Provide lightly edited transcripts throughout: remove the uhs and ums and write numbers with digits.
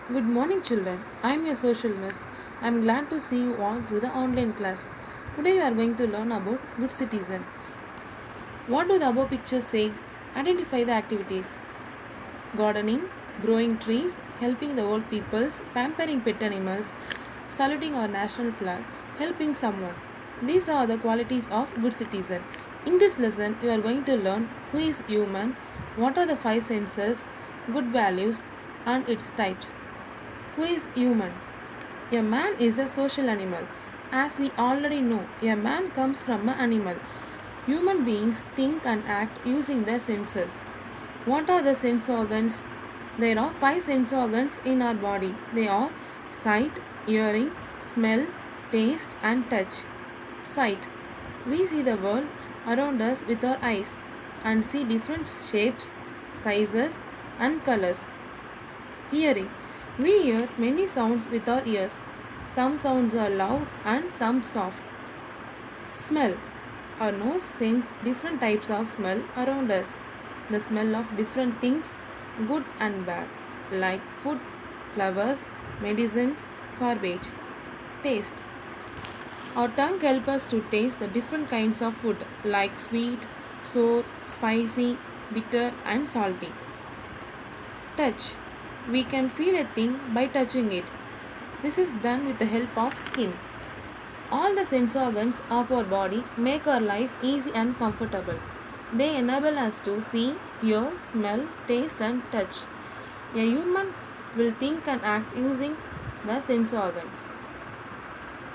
Good morning, children. I am your social miss. I am glad to see you all through the online class. Today, we are going to learn about good citizen. What do the above pictures say? Identify the activities: gardening, growing trees, helping the old peoples, pampering pet animals, saluting our national flag, helping someone. These are the qualities of good citizen. In this lesson, you are going to learn who is human, what are the five senses, good values, and its types. Who is human? A man is a social animal. As we already know, a man comes from an animal. Human beings think and act using their senses. What are the sense organs? There are five sense organs in our body. They are sight, hearing, smell, taste, and touch. Sight. We see the world around us with our eyes and see different shapes, sizes, and colors. Hearing. We hear many sounds with our ears. Some sounds are loud and some soft. Smell. Our nose senses different types of smell around us. The smell of different things, good and bad, like food, flowers, medicines, garbage. Taste. Our tongue helps us to taste the different kinds of food like sweet, sour, spicy, bitter, and salty. Touch. We can feel a thing by touching it. This is done with the help of skin. All the sense organs of our body make our life easy and comfortable. They enable us to see, hear, smell, taste, and touch. A human will think and act using the sense organs.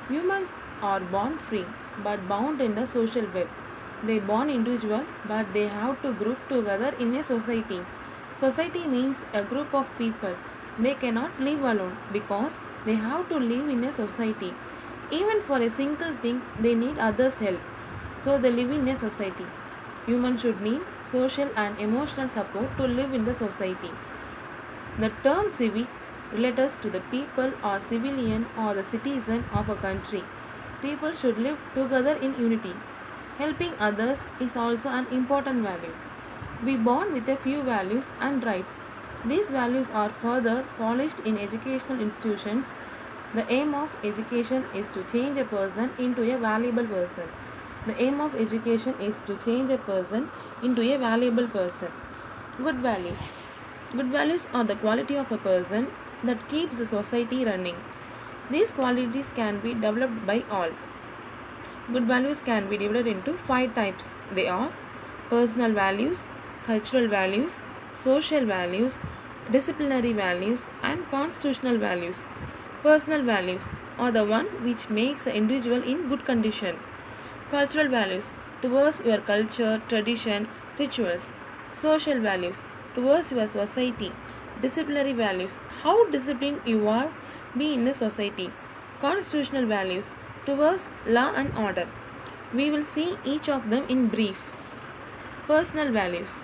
Humans are born free but bound in the social web. They born individual but they have to group together in a society. Society means a group of people. They cannot live alone because they have to live in a society. Even for a single thing, they need others' help. So they live in a society. Humans should need social and emotional support to live in the society. The term civic relates to the people or civilian or the citizen of a country. People should live together in unity. Helping others is also an important value. We born with a few values and rights. These values are further polished in educational institutions. The aim of education is to change a person into a valuable person. The aim of education is to change a person into a valuable person. Good values. Good values are the quality of a person that keeps the society running. These qualities can be developed by all. Good values can be divided into five types. They are personal values, cultural values, social values, disciplinary values, and constitutional values. Personal values are the one which makes the individual in good condition. Cultural values towards your culture, tradition, rituals. Social values towards your society. Disciplinary values how disciplined you are be in a society. Constitutional values towards law and order. We will see each of them in brief. Personal values.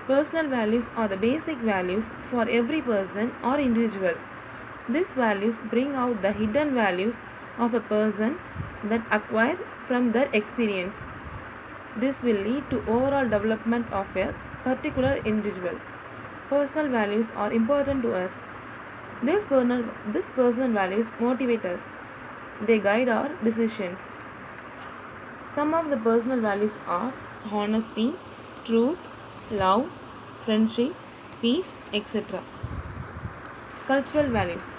Personal values are the basic values for every person or individual. These values bring out the hidden values of a person that acquire from their experience. This will lead to overall development of a particular individual. Personal values are important to us. These personal values motivate us. They guide our decisions. Some of the personal values are honesty, truth, love, friendship, peace, etc. Cultural values.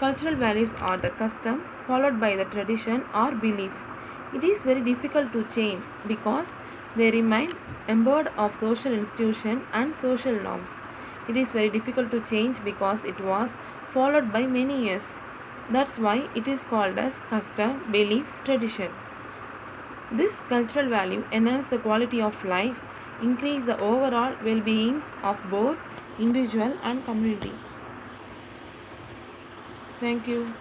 Cultural values are the custom followed by the tradition or belief. It is very difficult to change because they remain embedded of social institution and social norms. It is very difficult to change because it was followed by many years. That's why it is called as custom, belief, tradition. This cultural value enhance the quality of life, increase the overall well-being of both individual and community. Thank you.